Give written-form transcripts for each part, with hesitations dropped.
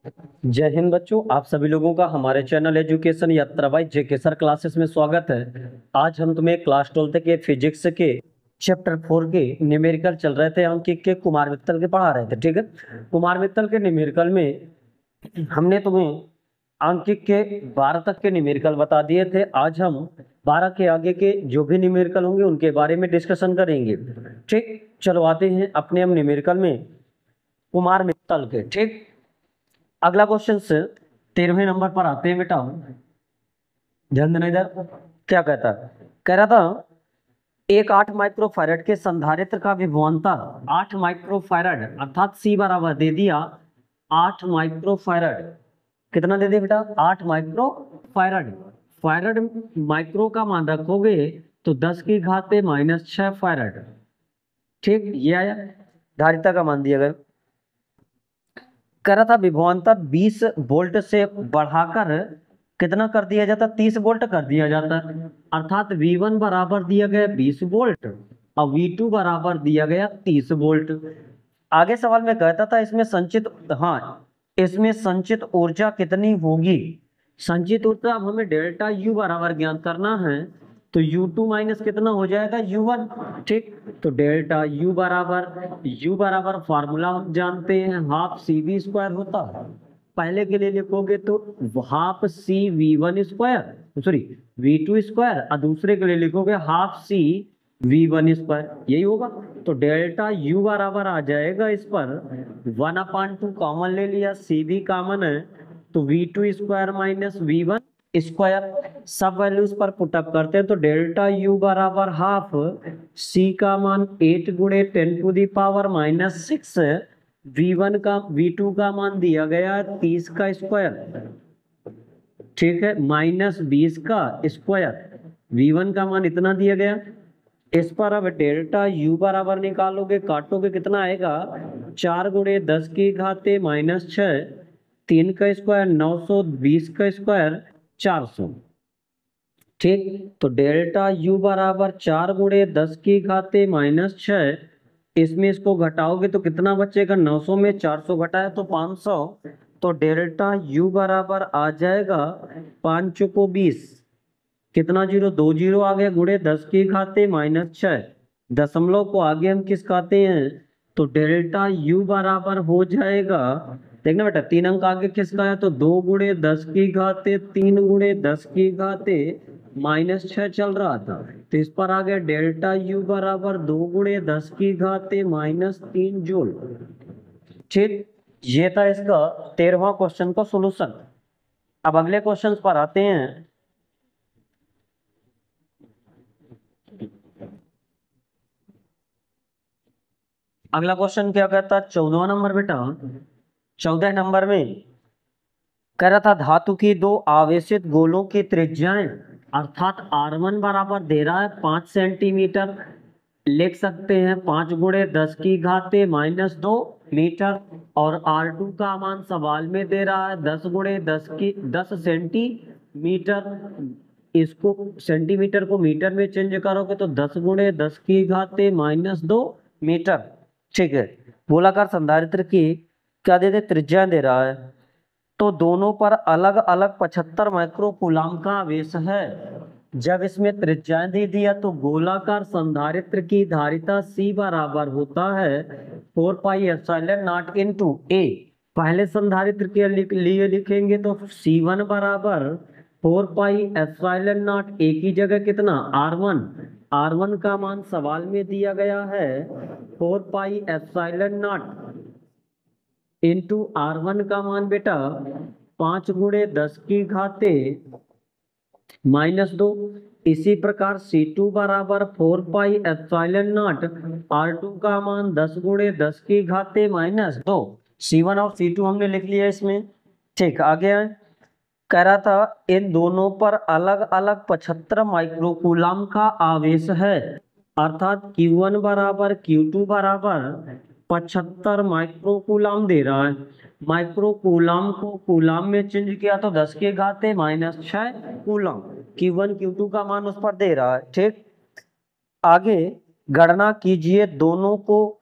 जय हिंद बच्चों, आप सभी लोगों का हमारे चैनल एजुकेशन यात्रा बाय जेके सर क्लासेस में स्वागत है। आज हम तुम्हें क्लास 12 के फिजिक्स के चैप्टर 4 के न्यूमेरिकल चल रहे थे, अंकित के कुमार मित्तल के पढ़ा रहे थे। ठीक है, कुमार मित्तल के न्यूमेरिकल में हमने तुम्हें अंकित के 12 तक के न्यूमेरिकल बता दिए थे। आज हम 12 के आगे के जो भी न्यूमेरिकल होंगे उनके बारे में डिस्कशन करेंगे। ठीक, चलो आते हैं अपने हम न्यूमेरिकल में कुमार मित्तल के। ठीक, अगला क्वेश्चन से 13वें नंबर पर आते हैं बेटा। ध्यान देना इधर। क्या कहता है? कह रहा था एक 8 माइक्रोफैरड के संधारित्र का विभवांतर 8 माइक्रोफैरड अर्थात सी बराबर दे दिया 8 माइक्रोफैरड। कितना दे दिया बेटा? 8 माइक्रोफैरड। फैरड माइक्रो का मान रखोगे तो 10 की घात -6 फैरड। ठीक, ये आया। धारिता का मान दिया गया। कह रहा था विभवांतर 20 वोल्ट से बढ़ाकर कितना कर दिया जाता? 30 वोल्ट कर दिया जाता। अर्थात V1 बराबर दिया गया 20 वोल्ट और V2 बराबर दिया गया 30 वोल्ट। आगे सवाल में कहता था इसमें संचित ऊर्जा कितनी होगी? संचित ऊर्जा अब हमें डेल्टा U बराबर ज्ञात करना है, तो U2 माइनस कितना हो जाएगा? U1। ठीक, तो डेल्टा U बराबर फार्मूला हम जानते हैं, हाफ CV स्क्वायर होता है। पहले के लिए लिखोगे तो half CV1 square, sorry V2 square, और दूसरे के लिए लिखोगे हाफ CV1 स्क्वायर, यही होगा। तो डेल्टा U बराबर आ जाएगा, इस पर 1/2 कॉमन ले लिया, CV कॉमन है, तो V2 square minus V1 square. सब वैल्यूज पर पुटअप करते हैं तो डेल्टा U बराबर हाफ C का मान 8 गुणे 10⁻⁻6, V2 का मान दिया गया 30 का स्क्वायर। ठीक है, -20 का स्क्वायर। V1 का मान इतना दिया गया। इस पर अब डेल्टा U बराबर निकालोगे, काटोगे, कितना आएगा? 4 गुणे 10 की घात -6, 3 का स्क्वायर 900, 20 का स्क्वायर 400। ठीक, तो डेल्टा U बराबर 4 गुणे 10 की घात -6, इसमें इसको घटाओगे तो कितना बचेगा? 900 में 400 घटाया तो 500, तो डेल्टा U बराबर आ जाएगा 5 चौको 20, कितना जीरो? 2 जीरो आ गया, गुणे 10 की घात -6, दशमलव को आगे हम किस खाते हैं? तो डेल्टा U बराबर हो जाएगा, देखना बेटा 3 अंक आगे किसका है? तो 2 गुणे 10 की घात 3 गुणे 10 की घात -6 चल रहा था, तो इस पर आ गया डेल्टा U बराबर 2 गुणे 10 की घात -3 जूल। ठीक, ये था इसका 13वां क्वेश्चन का सॉल्यूशन। अब अगले क्वेश्चन पर आते हैं। अगला क्वेश्चन क्या कहता है? 14वां नंबर बेटा। 14 नंबर में कह रहा था धातु की दो आवेशित गोलों की त्रिज्याएं अर्थात R1 बराबर दे रहा है 5 सेंटीमीटर, लिख सकते हैं 5 गुणे 10 की घात -2 मीटर, और R2 का मान सवाल में दे रहा है 10 गुणे 10 सेंटीमीटर। इसको सेंटीमीटर को मीटर में चेंज करोगे तो 10 गुणे 10 की घात -2 मीटर। ठीक है, गोलाकार संधारित्र की क्या दे त्रिज्या दे रहा है, तो दोनों पर अलग अलग 75 माइक्रोकूलाम का आवेश है। जब इसमें त्रिज्याएं दे दिया तो गोलाकार संधारित्र की धारिता C बराबर होता है 4 pi epsilon not into A। पहले संधारित्र के लिए लिखेंगे तो C1 बराबर 4 पाई एप्सिलॉन नॉट A की जगह कितना? R1 का मान सवाल में दिया गया है 4 pi epsilon not into R1 का मान बेटा 5 गुणे 10 की घात -2। इसी प्रकार C2 बराबर 4 पाई एप्सिलॉन नॉट, R2 का मान 10 गुणे 10 की घात -2। C1 और C2 हमने लिख लिया इसमें। ठीक, आगे आए। कह रहा था इन दोनों पर अलग अलग 75 माइक्रोकूलाम का आवेश है, अर्थात Q1 बराबर Q2 बराबर 75 माइक्रोकूलाम दे रहा है। माइक्रोकूलाम को कूलाम में चेंज किया तो 10 की घात -6 कूलाम। Q1 Q2 का मान उस पर दे रहा है। ठीक, आगे गणना कीजिए दोनों को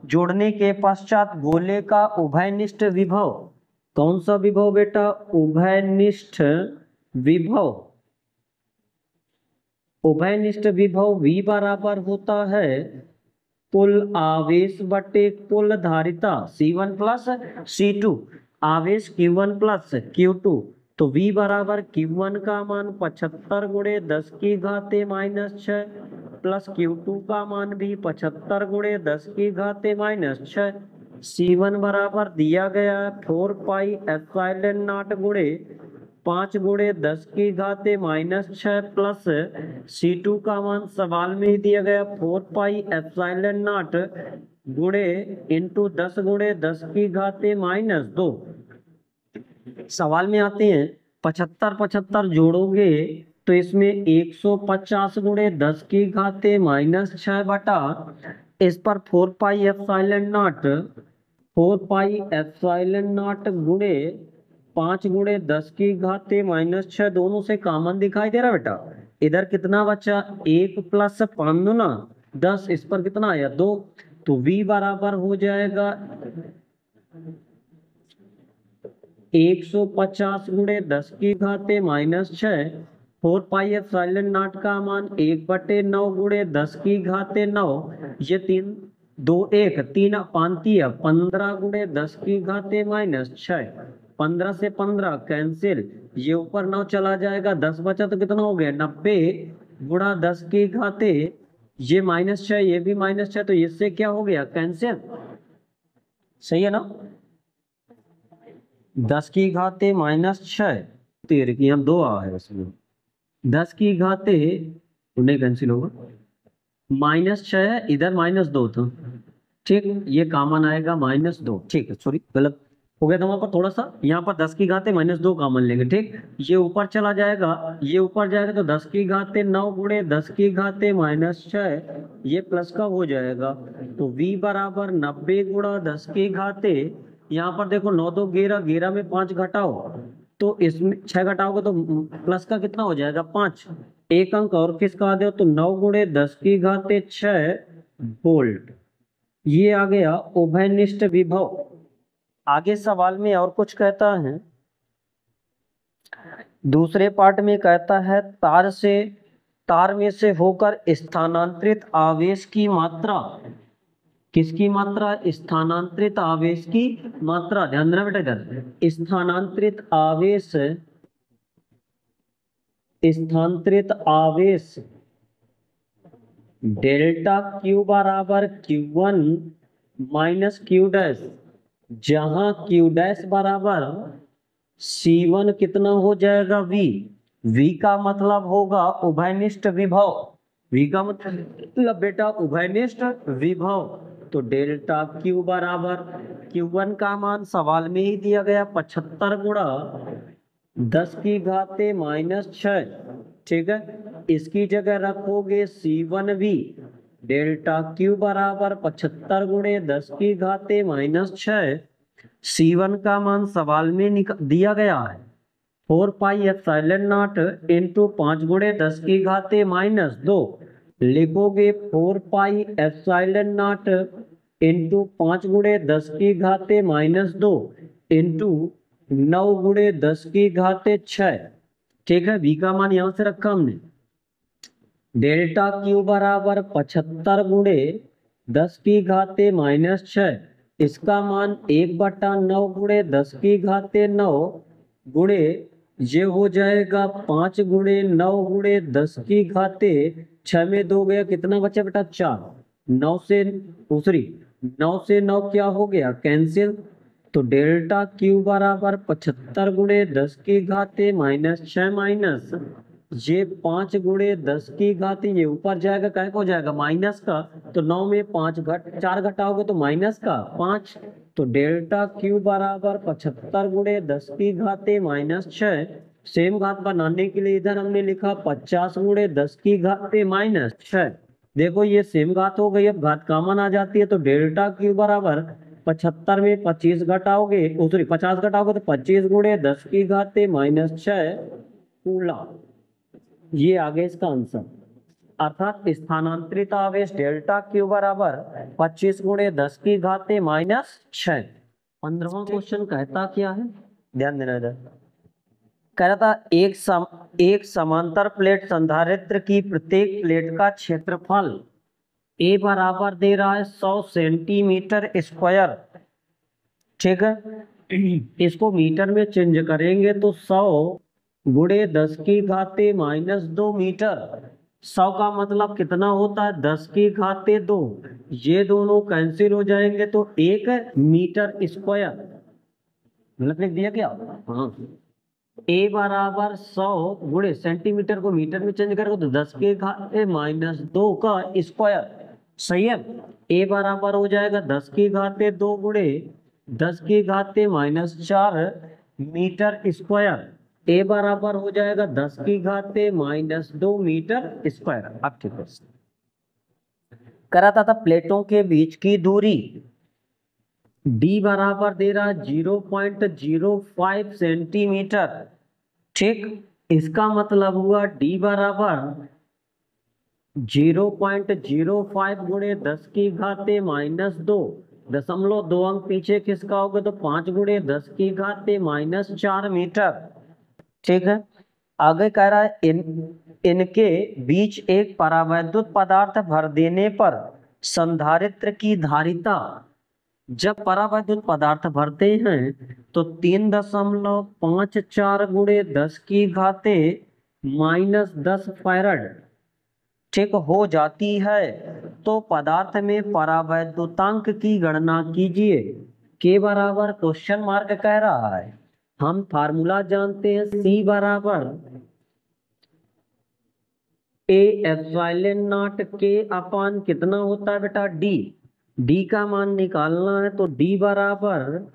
जोड़ने के पश्चात गोले का उभयनिष्ठ विभव कौन सा विभव बेटा? उभयनिष्ठ विभव। उभयनिष्ठ विभव V बराबर होता है कुल आवेश बटे कुल धारिता C1 प्लस C2, आवेश Q1 प्लस Q2। तो V बराबर Q1 का मान 75 गुणे 10 की घाते -6 प्लस Q2 का मान भी 75 गुणे 10 की घाते -6। C1 बराबर दिया गया 4 पाई एप्सिलॉन नॉट गुणे 5 गुणे 10 की घाते -6 प्लस C2 का मान सवाल में ही दिया गया 4 पाई एप्सिलॉन नॉट गुणे इंटू 10 गुणे 10 की घाते -2। सवाल में आते हैं 75 जोड़ोगे तो इसमें 150 गुणे 10 की घाते -6 बटा इस पर 4 pi epsilon not 4 pi epsilon not गुणे 5 गुणे 10 की घाते -6 दोनों से कॉमन दिखाई दे रहा बेटा। इधर कितना बचा? 1 प्लस 5 दूना 10, इस पर कितना आया 2। तो V बराबर हो जाएगा 150 गुणे 10 की घाते -6। 4 पाई एप्सिलॉन नॉट का मान 1/9 गुणे 10 की घाते 9। ये 3 2 1 3 5 15 गुणे 10 की घाते -6। 15 से 15 कैंसिल, ये ऊपर 9 चला जाएगा, 10 बचा तो कितना हो गया 90 गुणा 10 की घाते, ये -6 ये भी -6, तो इससे क्या हो गया कैंसिल। सही है ना? 10 की घाते -6 तेरे की यहाँ 2 आ है इसमें, 10 की घाते उन्हें कैंसिल होगा, -6 इधर -2 था, ठीक, ये कॉमन आएगा -2, ठीक है, सॉरी गलत हो गया था वहां पर थोड़ा सा, यहाँ पर 10 की घाते -2 कॉमन लेंगे, ठीक। ये ऊपर चला जाएगा, ये ऊपर जाएगा तो 10 की घाते 9 गुणे 10 की घाते -6, ये प्लस का हो जाएगा। तो V बराबर 90 गुणा 10 की घाते, यहाँ पर देखो 9 2 11, 11 में 5 घटाओ तो इसमें 6 घटाओगे तो प्लस का कितना हो जाएगा 5, एक अंक और किसका आ दो तो 9 गुणे 10 की घाते 6 वोल्ट। ये आ गया उभयनिष्ठ विभव। आगे सवाल में और कुछ कहता है, दूसरे पार्ट में कहता है तार में से होकर स्थानांतरित आवेश की मात्रा, किसकी मात्रा? स्थानांतरित आवेश की मात्रा, ध्यान देना बेटा इधर, स्थानांतरित आवेश डेल्टा Q बराबर Q1 माइनस Q डैश, जहां Q डैश बराबर C1 कितना हो जाएगा V का मतलब होगा उभयनिष्ठ विभव, V का मतलब बेटा उभयनिष्ठ विभव। तो डेल्टा Q बराबर Q1 का मान सवाल में ही दिया गया 75 गुणा 10 की घाते -6, ठीक है, इसकी जगह रखोगे C1V, डेल्टा Q बराबर 75 गुणे 10 की घाते -6, C1 का मान सवाल में दिया गया है 4 पाई एप्सिलॉन नॉट इंटू 5 गुणे 10 की घाते -2, लिखोगे 4 पाई एप्सिलॉन नॉट इंटू 5 गुणे 10 की घाते -2 इंटू 9 गुणे 10 की घाते 6, ठीक है। V का मान यहां से रखा हमने, डेल्टा Q बराबर 75 गुणे 10 की घाते -6, इसका मान 1/9 गुणे 10 की घाते 9 गुणे, ये हो जाएगा 5 गुणे 9 गुणे 10 की घाते 6 में 2 गया, कितना बचा बेटा 4, 9 से 9 क्या हो गया कैंसिल। तो डेल्टा Q बराबर 75 गुणे 10 की घाते -6 माइनस ये 5 गुणे 10 की घाते, ये ऊपर जाएगा क्या हो जाएगा माइनस का, तो 9 में 4 घटाओगे तो माइनस का 5, तो डेल्टा Q बराबर 75 गुणे 10 की घाते -6, सेम घात बनाने के लिए इधर हमने लिखा 50 गुणे 10 की घाते -6, देखो ये सेम घात हो गई, अब घात कॉमन आ जाती है, तो डेल्टा Q बराबर 75 में 25 घटाओगे 50 घटाओगे तो 25 गुणे 10 की घाते -6 कूलम। ये आगे इसका आंसर, अर्थात स्थानांतरित आवेश डेल्टा Q बराबर 25 गुणे 10 की घाते -6, 15वां क्वेश्चन कहता क्या है, ध्यान देना इधर। कह रहा था एक समांतर प्लेट संधारित्र की प्रत्येक प्लेट का क्षेत्रफल ए बराबर दे रहा है 100 सेंटीमीटर स्क्वायर। ठीक है, इसको मीटर में चेंज करेंगे तो 100 गुणे 10 की घाते -2 मीटर। 100 का मतलब कितना होता है, 10 की घाते 2। ये दोनों कैंसिल हो जाएंगे तो 1 मीटर स्क्वायर। गलत लिख दिया क्या? हाँ, ए बराबर 100 गुणे सेंटीमीटर को मीटर में चेंज करोगे तो 10 के घाते -2 का स्क्वायर। सही है, ए बराबर हो जाएगा 10 की घाते 2 गुणे 10 की घाते -4 मीटर स्क्वायर। ए बराबर हो जाएगा 10 की घाते -2 मीटर स्क्वायर। अब ठीक है, कराता था प्लेटों के बीच की दूरी d बराबर दे रहा है 0.05 सेंटीमीटर। ठीक, इसका मतलब हुआ d बराबर 0.05 गुणे 10 की घाते -2। 0.2 अंक पीछे किसका होगा तो 5 गुणे 10 की घाते -4 मीटर। ठीक है, आगे कह रहा है इनके बीच एक परावैद्युत पदार्थ भर देने पर संधारित्र की धारिता। जब परावैद्युत पदार्थ भरते हैं तो 3.54 गुणे 10 की घाते -10 फैराड ठीक हो जाती है। तो पदार्थ में परावैद्युतांक की गणना कीजिए। के बराबर क्वेश्चन मार्क कह रहा है, हम फार्मूला जानते हैं C बराबर ए एप्सिलॉन नॉट के अपान कितना होता है बेटा D का मान निकालना है तो D बराबर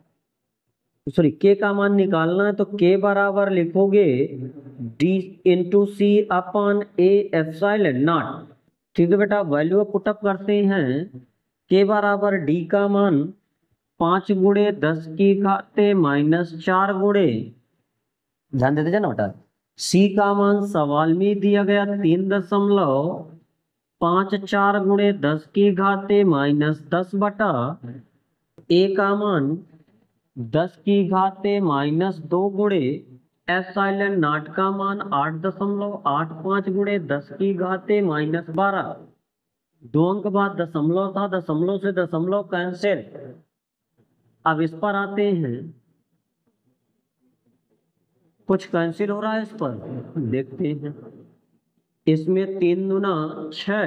के का मान निकालना है तो के बराबर लिखोगे D into c upon a epsilon not. ठीक है बेटा, वैल्यू पुटअप करते हैं। के बराबर D का मान 5 गुणे 10 की घाते -4 गुणे, ध्यान देते जाना बेटा, C का मान सवाल में दिया गया 3.54 गुणे 10 की घाते -10 बटा A का मान 10 की घाते -2 गुणे एप्सिलॉन नॉट का मान 8.85 गुणे 10 की घाते -12। 2 अंक बाद दशमलव था, दशमलव से दशमलव कैंसिल। अब इस पर आते हैं, कुछ कैंसिल हो रहा है इस पर, देखते हैं। इसमें 3 दूना 6,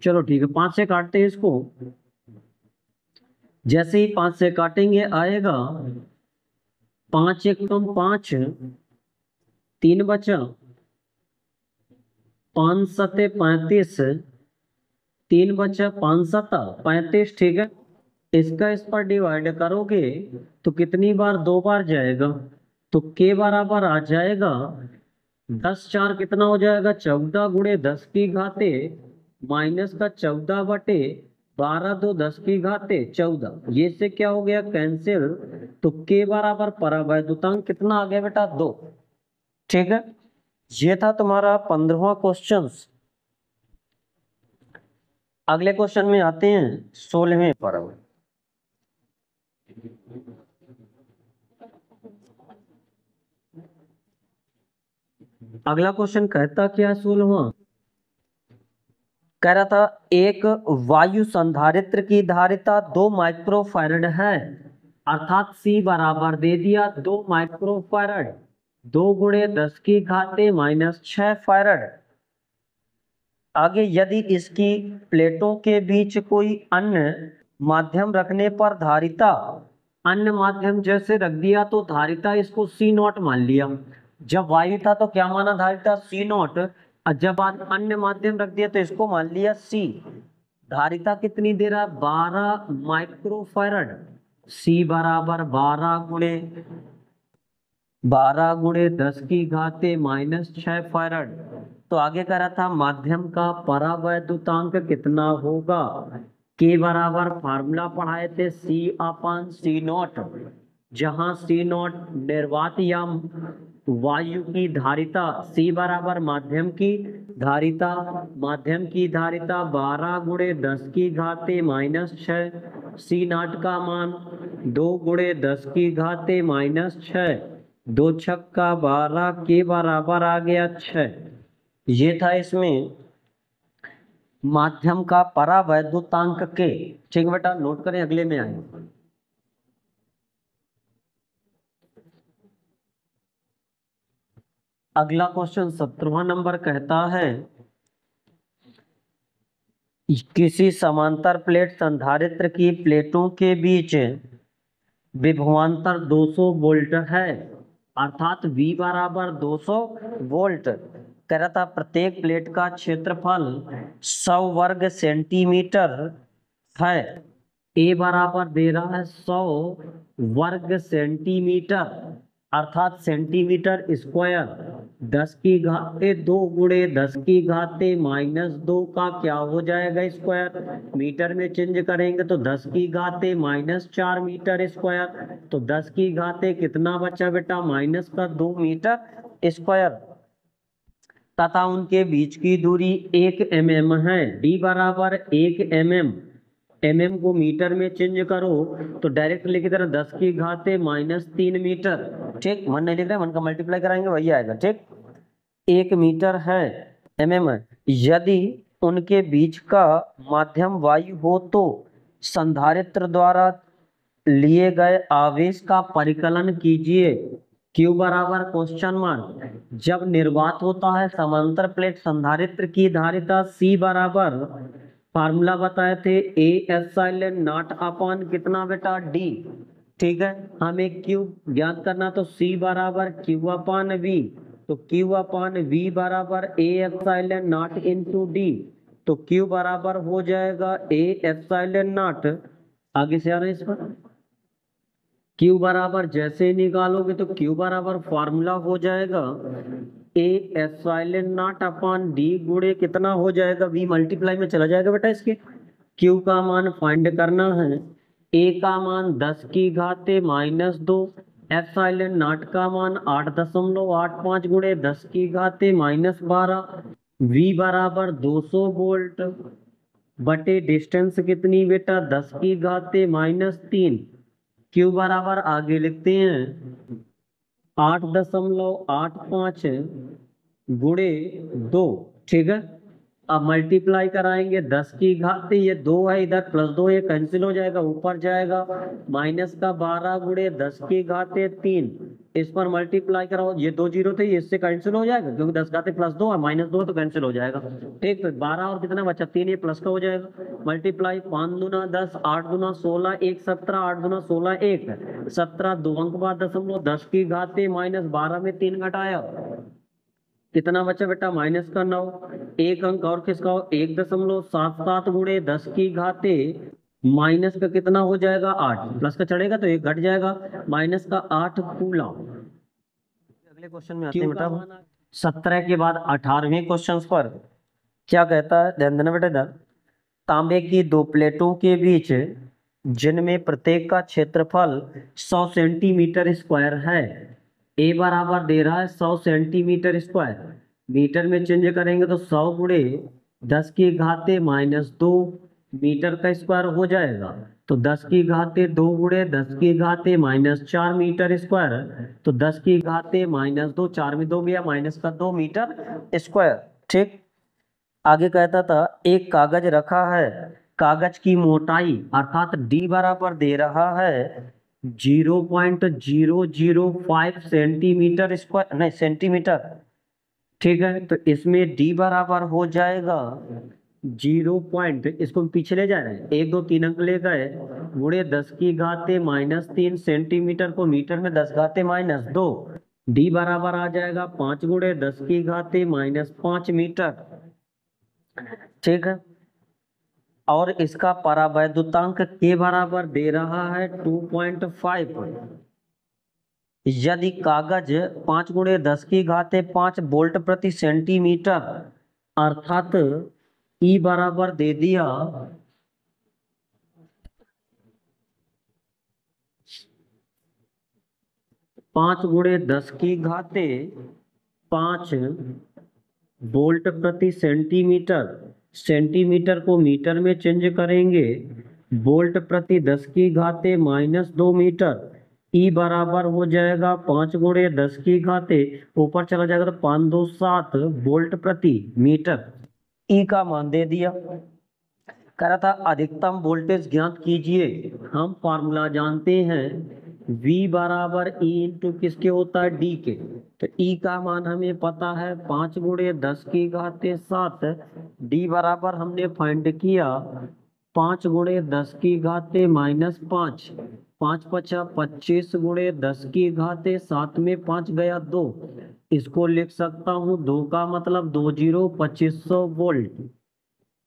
चलो ठीक है 5 से काटते हैं इसको। जैसे ही 5 से काटेंगे आएगा 5 1 कम 5, 3 बचा, 5 7 35, 3 बचा, 5 7 35। ठीक है, इसका इस पर डिवाइड करोगे तो कितनी बार, 2 बार जाएगा तो के बराबर आ जाएगा 10 4 कितना हो जाएगा 14 गुणे 10 की घाते माइनस का 14 बटे 12 2 10 की घाते 14। ये से क्या हो गया कैंसिल, तो के बराबर परावैद्युतांक कितना आ गया बेटा 2। ठीक है, ये था तुम्हारा 15वां क्वेश्चन। अगले क्वेश्चन में आते हैं 16वें पर। अगला क्वेश्चन कहता क्या है 16वां, कह रहा था एक वायु संधारित्र की धारिता 2 माइक्रोफैरड है, अर्थात C बराबर दे दिया 2 माइक्रोफैरड, 2 गुणे 10 की घाते -6 फैरड। आगे यदि इसकी प्लेटों के बीच कोई अन्य माध्यम रखने पर धारिता, अन्य माध्यम जैसे रख दिया तो धारिता इसको C0 मान लिया। जब वायु था तो क्या माना धारिता C0, और जब अन्य माध्यम रख दिया तो इसको मान लिया C। धारिता कितनी दे रहा है 12 माइक्रोफैरड। C बराबर 12 गुणे 10 की घाते -6 फैरड। तो आगे कह रहा था माध्यम का परावैद्युतांक कितना होगा। के बराबर फार्मूला पढ़ाए थे C/C0, जहां C0 निर्वात या वायु की धारिता C बराबर माध्यम की धारिता, माध्यम की धारिता 12 गुणे 10 की घाते माइनस 6, C नॉट का मान 2 गुणे 10 की घाते माइनस 6, 2 छक्का 12 के बराबर आ गया 6। ये था इसमें माध्यम का परावैद्युतांक के। ठीक है बेटा, नोट करें, अगले में आए। अगला क्वेश्चन 17वां नंबर कहता है किसी समांतर प्लेट संधारित्र की प्लेटों के बीच विभवांतर 200 वोल्ट है, अर्थात V बराबर 200 वोल्ट। कह रहा था प्रत्येक प्लेट का क्षेत्रफल 100 वर्ग सेंटीमीटर है। A बराबर दे रहा है 100 वर्ग सेंटीमीटर, अर्थात सेंटीमीटर स्क्वायर। 10 की घाते 2 गुणे 10 की घाते माइनस 2 का क्या हो जाएगा स्क्वायर, मीटर में चेंज करेंगे तो 10 की घाते माइनस 4 मीटर स्क्वायर। तो 10 की घाते कितना बचा बेटा, माइनस का 2 मीटर स्क्वायर। तथा उनके बीच की दूरी 1 mm है। D बराबर 1 mm, mm को मीटर में चेंज करो तो डायरेक्ट लिख दे रहा 10 की घाते माइनस 3 मीटर। ठीक, मन नहीं लिख रहा, मन का मल्टीप्लाई कराएंगे वही आएगा। ठीक, 1 मीटर है, mm है। यदि उनके बीच का माध्यम वायु हो तो संधारित्र द्वारा लिए गए आवेश का परिकलन कीजिए। Q बराबर क्वेश्चन मार्क। जब निर्वात होता है समांतर प्लेट संधारित्र की धारिता C बराबर, फार्मूला बताए थे A एप्सिलॉन नॉट अपॉन कितना बेटा, D। ठीक है, हमें Q ज्ञात करना तो C बराबर Q अपॉन V, तो Q अपॉन V बराबर A epsilon not into D, तो Q बराबर हो जाएगा A एप्सिलॉन नॉट। आगे से आ रहे हैं इस पर, Q बराबर जैसे निकालोगे तो Q बराबर फॉर्मूला हो जाएगा A epsilon not upon D गुणे कितना हो जाएगा, V मल्टीप्लाई में चला जाएगा बेटा इसके। Q का मान फाइंड करना है, A का मान 10 की घाते माइनस 2, एप्सिलॉन नॉट का मान 8.85 गुणे 10 की घाते माइनस 12, V बराबर 200 वोल्ट बटे डिस्टेंस कितनी बेटा, 10 की घाते माइनस 3। Q बराबर आगे लिखते हैं 8.85 गुणे 2। ठीक है, अब मल्टीप्लाई कराएंगे 10 की घाते, ये 2 है इधर, प्लस 2 ये कैंसिल हो जाएगा, ऊपर जाएगा माइनस का 12 गुणे 10 की घाते 3। इस पर मल्टीप्लाई कराओ, ये 2 जीरो थे, ये इससे कैंसिल हो जाएगा क्योंकि 10 घाते प्लस 2 है, माइनस 2 तो कैंसिल हो जाएगा। ठीक, तो 12 और कितना बचा 3, ये प्लस का हो जाएगा। मल्टीप्लाई 5 दूना 10, 8 दूना 16, 1 17, 8 दूना 16, 1 17, 2 अंक बाद 10 की घाते माइनस 12 में 3 घटाया, कितना बचा बेटा, माइनस का 9। एक अंक और किसका हो, 1.77 गुणे 10 की घाते माइनस का कितना हो जाएगा 8, प्लस का चढ़ेगा तो 1 घट जाएगा, माइनस का 8 कूलम। अगले क्वेश्चन में आते हैं बेटा, 17 के बाद 18वें क्वेश्चन पर क्या कहता है, ध्यान देना बेटा इधर। तांबे की 2 प्लेटों के बीच जिनमें प्रत्येक का क्षेत्रफल 100 सेंटीमीटर स्क्वायर है, A बराबर दे रहा है 100 सेंटीमीटर स्क्वायर, मीटर में चेंज करेंगे तो 100 गुणे 10 की घाते माइनस 2 मीटर का स्क्वायर हो जाएगा, तो 10 की घाते 2 गुणे 10 की घाते माइनस 4 मीटर स्क्वायर, तो 10 की घाते माइनस 2, 4 में 2 गया, माइनस का 2 मीटर स्क्वायर। ठीक, आगे कहता था एक कागज रखा है, कागज की मोटाई अर्थात D बराबर दे रहा है 0.005 सेंटीमीटर स्क्वायर, नहीं सेंटीमीटर। ठीक है, तो इसमें D बराबर हो जाएगा 0 पॉइंट, इसको पीछे ले जा रहे हैं, 1 2 3 अंक ले गए, गुणे 10 की घाते माइनस 3, सेंटीमीटर को मीटर में 10 घाते माइनस 2, D बराबर आ जाएगा 5 गुणे 10 की घाते माइनस 5 मीटर। ठीक है, और इसका परावैद्युतांक K बराबर दे रहा है 2.5। यदि कागज 5 गुणे 10 की घाते 5 वोल्ट प्रति सेंटीमीटर, अर्थात E बराबर दे दिया 5 × 10⁵ 5 वोल्ट प्रति सेंटीमीटर। सेंटीमीटर को मीटर में चेंज करेंगे, वोल्ट प्रति 10⁻² मीटर। ई बराबर हो जाएगा 5 × 10⁻, ऊपर चला जाएगा तो 5 2 7 वोल्ट प्रति मीटर। ई का मान दे दिया। कह रहा था अधिकतम वोल्टेज ज्ञात कीजिए। हम फार्मूला जानते हैं, V बराबर E इंटू किसके होता है, D के। तो E का मान हमें पता है 5 × 10⁻7। D बराबर हमने फाइंड किया 5 × 10⁻−5। 5 5 25 × 10⁻7 में 5 गया 2। इसको लिख सकता हूँ 2 का मतलब 2 0 2500 वोल्ट।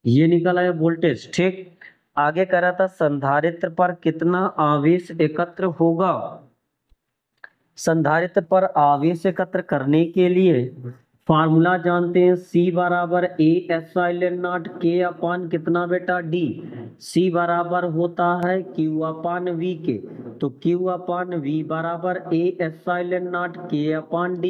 ये निकल आया वोल्टेज। ठीक, आगे कह रहा था संधारित्र पर कितना आवेश एकत्र होगा। संधारित्र पर आवेश एकत्र करने के लिए फार्मूला जानते हैं, C बराबर A∈0 K/, कितना बेटा, D। C बराबर होता है Q/V के। तो Q/V बराबर A∈0 K/D।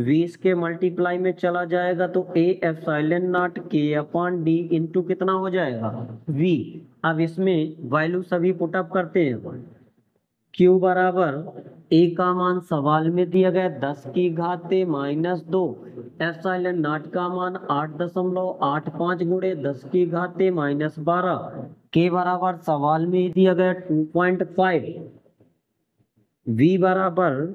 V इसके मल्टीप्लाई में चला जाएगा तो A∈0 K/D इंटू कितना हो जाएगा, V। अब इसमें वैल्यू सभी पुटअप करते हैं। Q बराबर A का मान सवाल में दिया गया 10⁻−2। एप्सिलॉन का मान 8.85 × 10⁻−12। K बराबर सवाल में दिया गया 2.5। V बराबर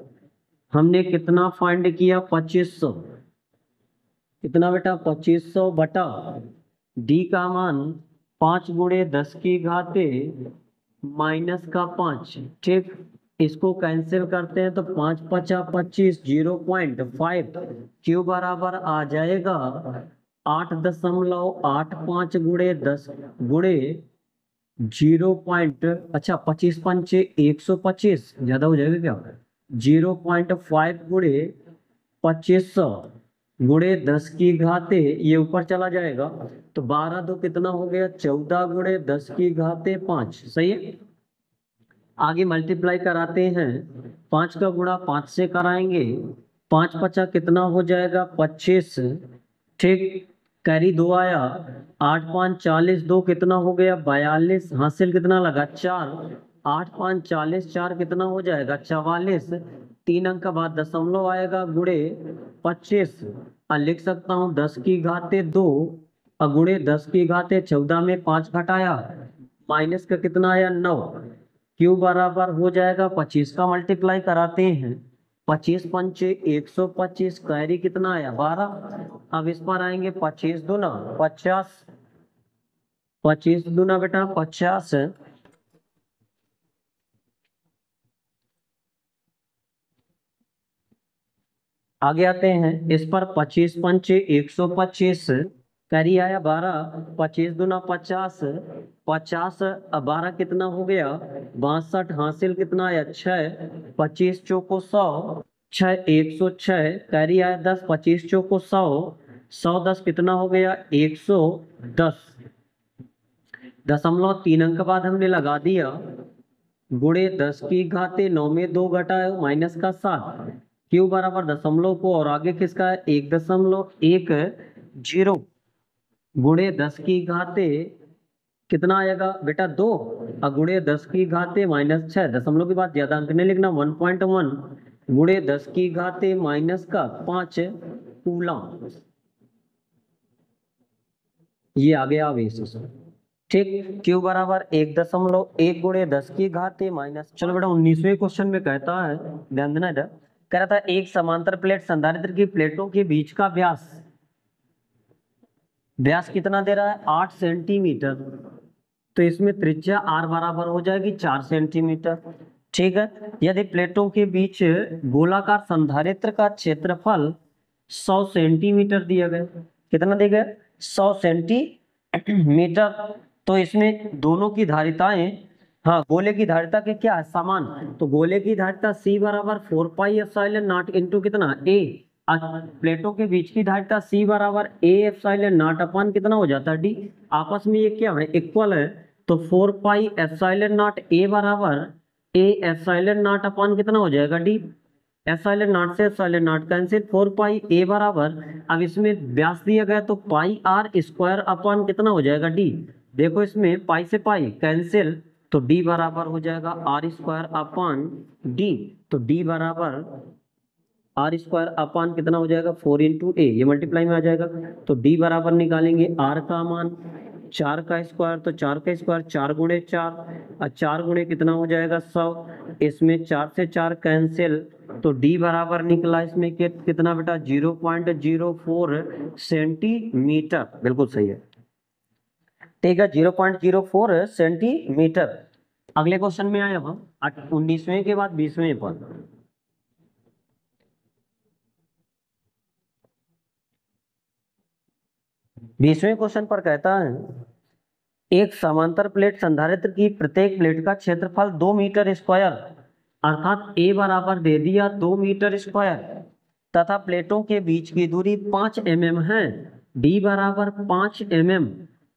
हमने कितना फाइंड किया, 2500। कितना बेटा, 2500 बटा D का मान 5 × 10⁻⁻5। ठीक, इसको कैंसिल करते हैं तो 5 5 25 0.5। Q बराबर आ जाएगा 8.85 × 10 अच्छा 25 5 125 ज्यादा हो जाएगा क्या, 0.5 × 2500 × 10⁻, ये ऊपर चला जाएगा तो 12 2 कितना हो गया, 14 × 10⁻5। सही है। आगे मल्टीप्लाई कराते हैं, 5 का गुणा 5 से कराएंगे, 5 5 कितना हो जाएगा, 25। ठीक, कैरी 2 आया, 8 5 40, 2 कितना हो गया, 42। हासिल कितना लगा, 4। 8 5 40, 4 कितना हो जाएगा, 44। 3 अंक का बाद दशमलव आएगा, गुणे 25। लिख सकता हूँ 10⁻2 गुणे 10⁻14 में 5 घटाया, माइनस का कितना आया, 9। Q बराबर हो जाएगा 25 का मल्टीप्लाई कराते हैं, 25 5 125, कैरी कितना आया, 12। अब इस पर आएंगे 25 दूना 50, 25 दूना बेटा 50। आगे आते हैं, इस पर 25 5 125, कैरी आया 12। 25 दूना 50, 50 12 कितना हो गया, 62। हासिल कितना आया, 6। 25 चौको 100, 6 106, कैरी आया 10। 25 चौको 100, 100 10 कितना हो गया, 110। दशमलव 3 अंक बाद हमने लगा दिया, गुणे 10⁻9 में 2 घटाए माइनस का 7। Q बराबर दशमलव को और आगे किसका है, 1.10 गुणे 10⁻, कितना आएगा बेटा, 2। गुणे 10⁻−6, दशमलव के बाद ज्यादा अंक नहीं लिखना, 1.1 गुणे 10⁻5 कूलम। ये आ गया आवेश। ठीक, Q बराबर 1.1 गुणे 10⁻। चलो बेटा 19वें क्वेश्चन में कहता है, ध्यान देना इधर, कह रहा था एक समांतर प्लेट संधारित्र की प्लेटों के बीच का व्यास कितना दे रहा है, 8 सेंटीमीटर। तो इसमें त्रिज्या R बराबर हो जाएगी 4 सेंटीमीटर। ठीक है, यदि प्लेटों के बीच गोलाकार संधारित्र का क्षेत्रफल 100 सेंटीमीटर दिया गया, कितना दिया गया, 100 सेंटीमीटर। तो इसमें दोनों की धारिताएं, हाँ गोले की धारिता के क्या है, समान। तो गोले की धारिता C बराबर 4πε0 इंटू कितना, A। प्लेटों के बीच की धारिता C बराबर A∈0 अपन कितना हो जाता है, D। आपस में ये क्या है, इक्वल है। तो 4πε0 A बराबर A∈0 अपन कितना हो जाएगा, D। एप्सिलॉन नॉट से एप्सिलॉन नॉट कैंसिल, 4 पाई ए बराबर, अब इसमें व्यास दिया गया तो पाई आर स्क्वायर अपॉन कितना हो जाएगा डी। देखो इसमें पाई से पाई कैंसिल, तो डी बराबर हो जाएगा आर स्क्वायर अपॉन डी। तो डी बराबर आर स्क्वायर अपॉन कितना हो जाएगा 4 इंटू ए, ये मल्टीप्लाई में आ जाएगा। तो डी बराबर निकालेंगे आर का मान 4 का स्क्वायर, तो 4 का स्क्वायर 4 गुणे 4, और 4 गुणे कितना हो जाएगा 100, इसमें 4 से 4 कैंसिल, तो डी बराबर निकला इसमें कितना बेटा 0.04 सेंटीमीटर, बिल्कुल सही है, ठीक है 0.04 सेंटीमीटर। अगले क्वेश्चन में आए हम 19वें के बाद 20वें पर। 20वें क्वेश्चन पर कहता है एक समांतर प्लेट संधारित्र की प्रत्येक प्लेट का क्षेत्रफल 2 मीटर स्क्वायर, अर्थात ए बराबर दे दिया 2 मीटर स्क्वायर, तथा प्लेटों के बीच की दूरी 5 mm है। डी बराबर 5 mm,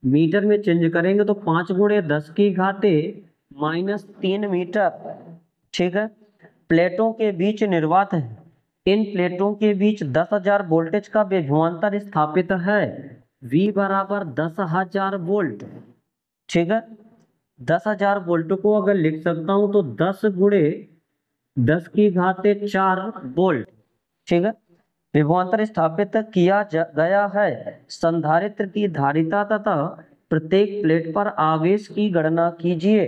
मीटर में चेंज करेंगे तो 5 गुणे 10 की घाते -3 मीटर, ठीक है। प्लेटों के बीच निर्वात है, इन प्लेटों के बीच 10,000 वोल्टेज का विभवांतर स्थापित है। V बराबर 10,000 वोल्ट, ठीक है। 10,000 वोल्ट को अगर लिख सकता हूं तो 10 गुणे 10 की घाते 4 वोल्ट, ठीक है। विभवांतर स्थापित किया गया है। संधारित्र की धारिता तथा प्रत्येक प्लेट पर आवेश की गणना कीजिए।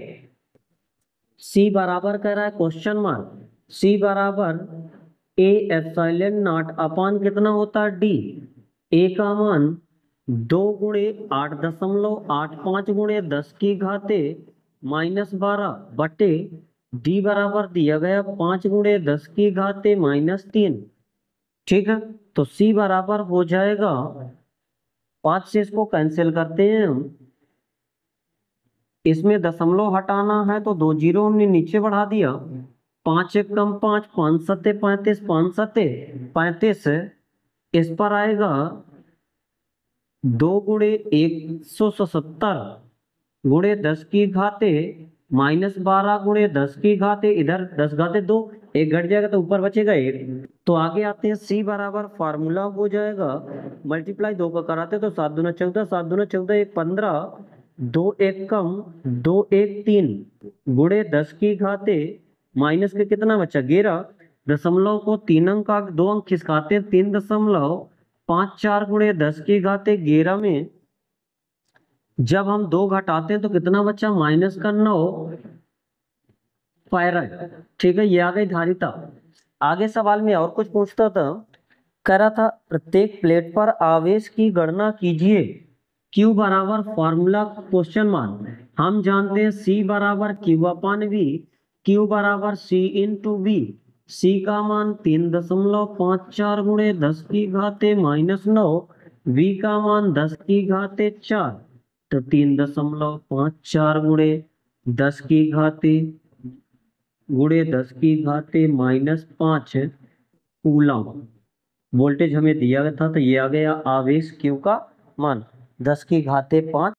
C बराबर कह रहा है क्वेश्चन मार्क, C बराबर ए एप्सिलॉन नॉट अपॉन कितना होता है डी, ए का मान 2 गुणे 8.85 गुणे 10 की घाते -12 बटे डी बराबर दिया गया 5 गुणे 10 की घाते -3, ठीक है। तो सी बराबर हो जाएगा 5 से इसको कैंसिल करते हैं हम, इसमें दशमलव हटाना है तो 2 जीरो हमने नीचे बढ़ा दिया, 5 एक कम 5, 5 सत्ते 35, 5 सत्ते 35, इस पर आएगा 2 गुणे 170 गुणे 10 की घाते -12 गुणे 10 की घाते, इधर 10 घाते 2, एक घट जाएगा तो ऊपर बचेगा 1। तो आगे आते हैं सी बराबर फार्मूला हो जाएगा मल्टीप्लाई 2 का कराते तो 7 दूना 14, 7 दूना 14 1 15, 2 एक कम 2 1 3 गुणे 10 की घाते माइनस के कितना बचा 11, दशमलव को 3 अंक का 2 अंक खिसकाते हैं 3.5 4 गुणे 10 की घाते 11 में जब हम 2 घटाते हैं तो कितना बचा -9 फारेड, ठीक है। ये आ गई धारिता। आगे सवाल में और कुछ पूछता था, कह रहा था प्रत्येक प्लेट पर आवेश की गणना कीजिए। Q बराबर फॉर्मूला क्वेश्चन मार्क, हम जानते हैं C बराबर Q अपॉन V, Q बराबर C इंटू V, C का मान 3.54 गुणे 10 की घाते -9, V का मान 10 की घाते 4, तो 3.54 गुणे 10 की घाते गुणे 10 की घाते -5 कूलम वोल्टेज हमें दिया था, तो ये आ गया आवेश Q का मान 10 की घाते 5